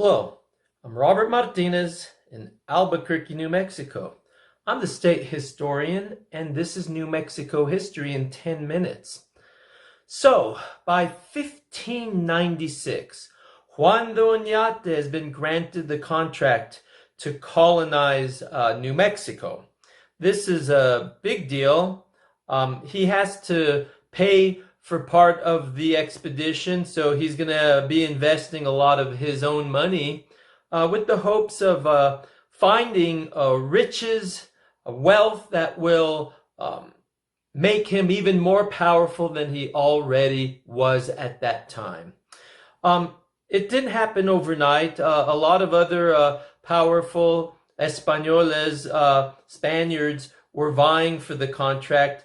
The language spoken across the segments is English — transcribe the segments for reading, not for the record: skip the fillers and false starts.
Hello, I'm Robert Martinez in Albuquerque, New Mexico. I'm the state historian, and this is New Mexico history in 10 minutes. So, by 1596, Juan de Oñate has been granted the contract to colonize New Mexico. This is a big deal. He has to pay for part of the expedition, so he's going to be investing a lot of his own money with the hopes of finding riches, wealth that will make him even more powerful than he already was at that time. It didn't happen overnight. A lot of other powerful Españoles, Spaniards, were vying for the contract.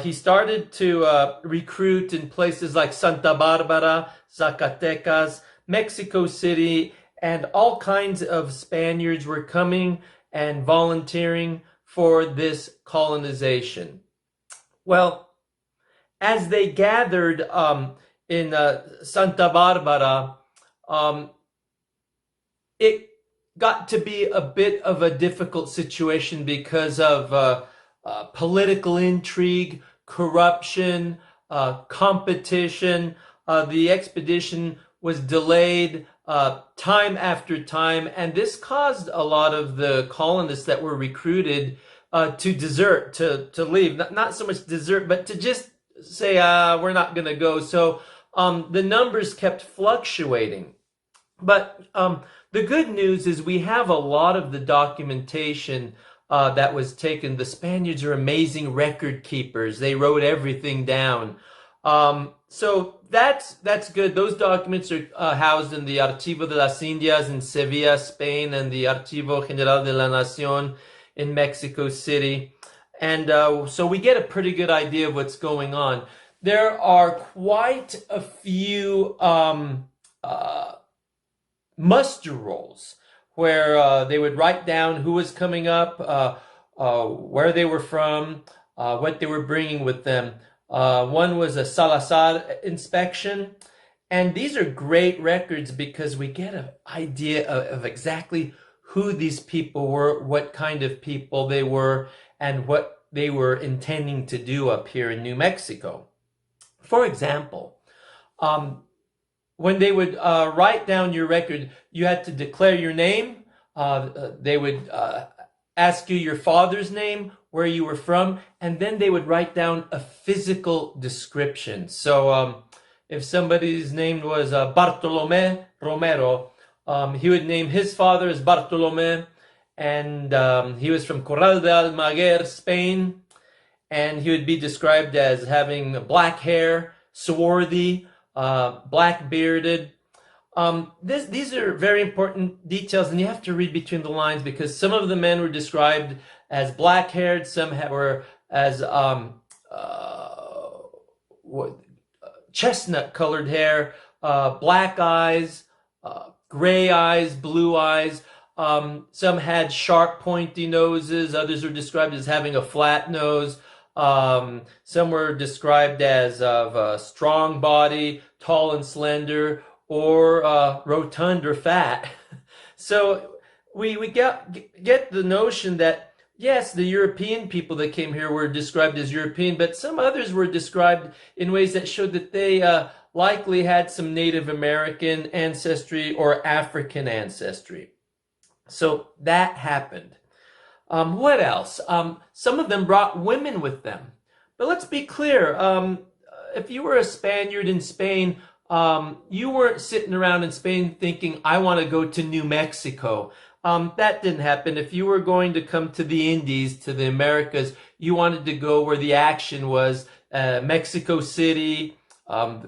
He started to recruit in places like Santa Barbara, Zacatecas, Mexico City, and all kinds of Spaniards were coming and volunteering for this colonization. Well, as they gathered in Santa Barbara, it got to be a bit of a difficult situation because of political intrigue, corruption, competition. The expedition was delayed time after time, and this caused a lot of the colonists that were recruited to desert, to leave. Not so much desert, but to just say, we're not going to go. So the numbers kept fluctuating. But the good news is we have a lot of the documentation that was taken. The Spaniards are amazing record keepers. They wrote everything down. So that's good. Those documents are housed in the Archivo de las Indias in Sevilla, Spain, and the Archivo General de la Nación in Mexico City. And so we get a pretty good idea of what's going on. There are quite a few muster rolls where they would write down who was coming up, where they were from, what they were bringing with them. One was a Salazar inspection. And these are great records because we get an idea of exactly who these people were, what kind of people they were, and what they were intending to do up here in New Mexico. For example, when they would write down your record, you had to declare your name. They would ask you your father's name, where you were from, and then they would write down a physical description. So if somebody's name was Bartolome Romero, he would name his father as Bartolome, and he was from Corral de Almaguer, Spain, and he would be described as having black hair, swarthy, black bearded. These are very important details, and you have to read between the lines because some of the men were described as black haired, some were as chestnut colored hair, black eyes, gray eyes, blue eyes. Some had sharp, pointy noses. Others were described as having a flat nose. Some were described as of a strong body, tall and slender, or rotund or fat. So we get the notion that, yes, the European people that came here were described as European, but some others were described in ways that showed that they likely had some Native American ancestry or African ancestry. So that happened. What else? Some of them brought women with them. But let's be clear. If you were a Spaniard in Spain, you weren't sitting around in Spain thinking, I want to go to New Mexico. That didn't happen. If you were going to come to the Indies, to the Americas, you wanted to go where the action was. Mexico City,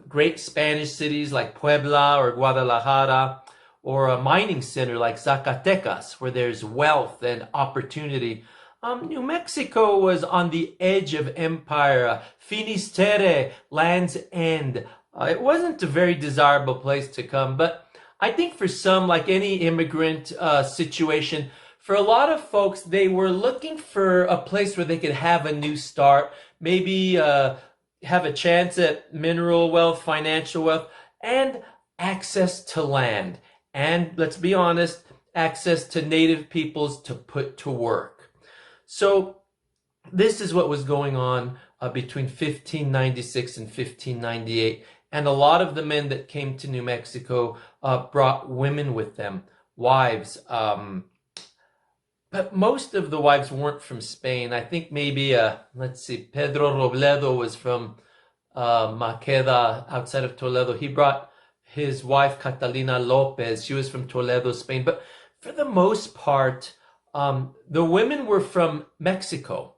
great Spanish cities like Puebla or Guadalajara, or a mining center like Zacatecas, where there's wealth and opportunity. New Mexico was on the edge of empire, Finisterre, Land's End. It wasn't a very desirable place to come, but I think for some, like any immigrant situation, for a lot of folks, they were looking for a place where they could have a new start, maybe have a chance at mineral wealth, financial wealth, and access to land. and let's be honest, access to native peoples to put to work. So this is what was going on between 1596 and 1598. And a lot of the men that came to New Mexico brought women with them, wives. But most of the wives weren't from Spain. I think maybe, let's see, Pedro Robledo was from Maqueda outside of Toledo. He brought his wife Catalina Lopez. She was from Toledo, Spain. But for the most part, the women were from Mexico.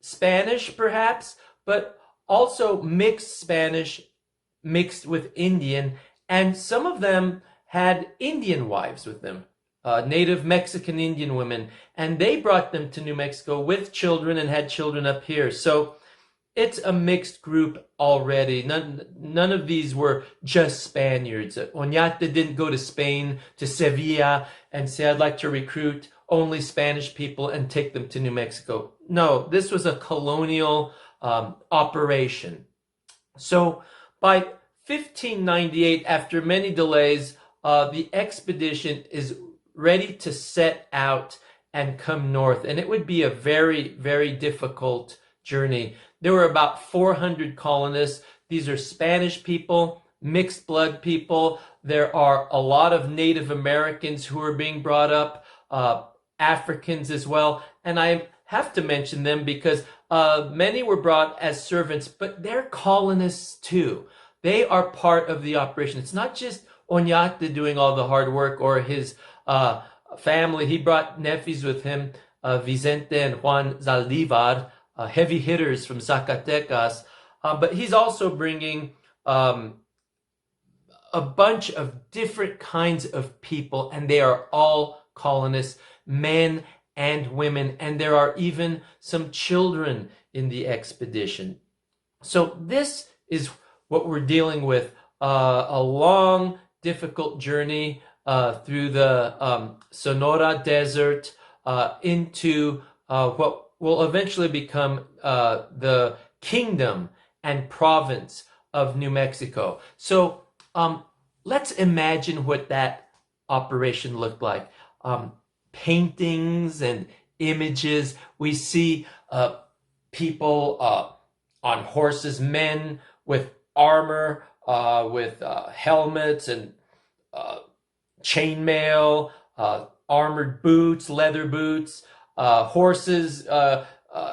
Spanish, perhaps, but also mixed Spanish, mixed with Indian. And some of them had Indian wives with them, native Mexican Indian women. And they brought them to New Mexico with children and had children up here. So it's a mixed group already. None of these were just Spaniards. Oñate didn't go to Spain, to Sevilla, and say, I'd like to recruit only Spanish people and take them to New Mexico. No, this was a colonial operation. So by 1598, after many delays, the expedition is ready to set out and come north. And it would be a very, very difficult journey. There were about 400 colonists. These are Spanish people, mixed blood people. There are a lot of Native Americans who are being brought up, Africans as well. And I have to mention them because many were brought as servants, but they're colonists too. They are part of the operation. It's not just Oñate doing all the hard work or his family. He brought nephews with him, Vicente and Juan Zaldivar, heavy hitters from Zacatecas, but he's also bringing a bunch of different kinds of people, and they are all colonists, men and women, and there are even some children in the expedition. So this is what we're dealing with, a long, difficult journey through the Sonora Desert into what will eventually become the kingdom and province of New Mexico. So let's imagine what that operation looked like. Paintings and images. We see people on horses, men with armor, with helmets and chainmail, armored boots, leather boots, horses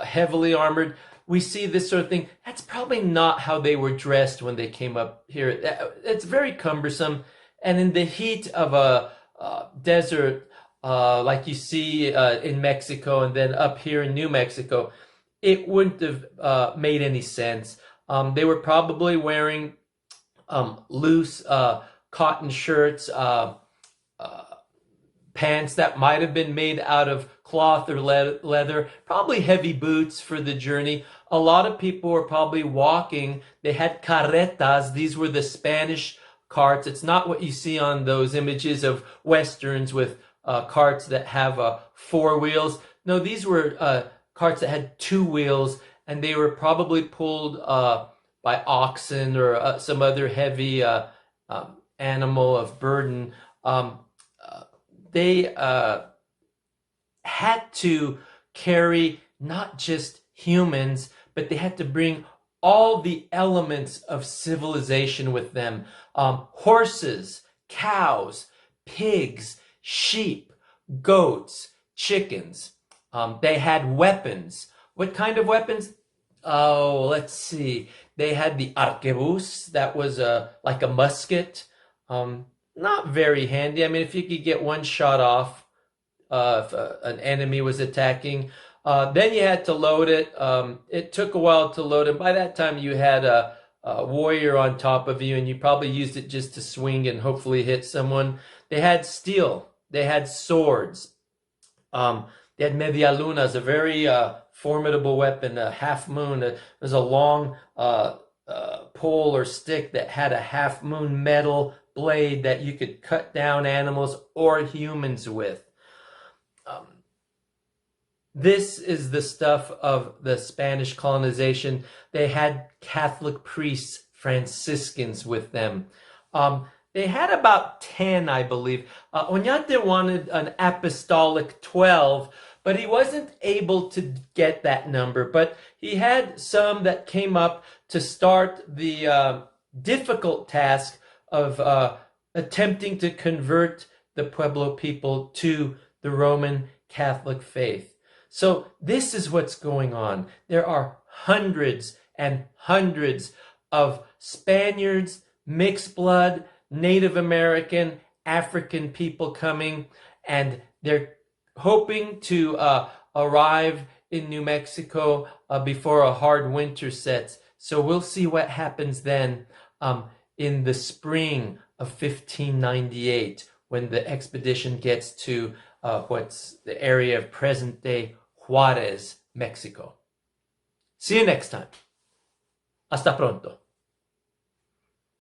heavily armored. We see this sort of thing. That's probably not how they were dressed when they came up here. It's very cumbersome. And in the heat of a desert, like you see in Mexico and then up here in New Mexico, it wouldn't have made any sense. They were probably wearing loose cotton shirts, pants that might have been made out of cloth or leather, probably heavy boots for the journey. A lot of people were probably walking. They had carretas. These were the Spanish carts. It's not what you see on those images of Westerns with carts that have 4 wheels. No, these were carts that had 2 wheels, and they were probably pulled by oxen or some other heavy animal of burden. They had to carry not just humans, but they had to bring all the elements of civilization with them. Horses, cows, pigs, sheep, goats, chickens. They had weapons. What kind of weapons? Oh, let's see. They had the arquebus, that was like a musket. Not very handy. I mean, if you could get one shot off if an enemy was attacking, then you had to load it. It took a while to load it. By that time, you had a warrior on top of you, and you probably used it just to swing and hopefully hit someone. They had steel. They had swords. They had medialunas, a very formidable weapon, a half moon. It was a long pole or stick that had a half moon metal blade that you could cut down animals or humans with. This is the stuff of the Spanish colonization. They had Catholic priests, Franciscans with them. They had about 10, I believe. Oñate wanted an apostolic 12, but he wasn't able to get that number. But he had some that came up to start the difficult task of attempting to convert the Pueblo people to the Roman Catholic faith. So this is what's going on. There are hundreds and hundreds of Spaniards, mixed blood, Native American, African people coming, and they're hoping to arrive in New Mexico before a hard winter sets. So we'll see what happens then in the spring of 1598 when the expedition gets to what's the area of present-day Juarez, Mexico. See you next time. Hasta pronto.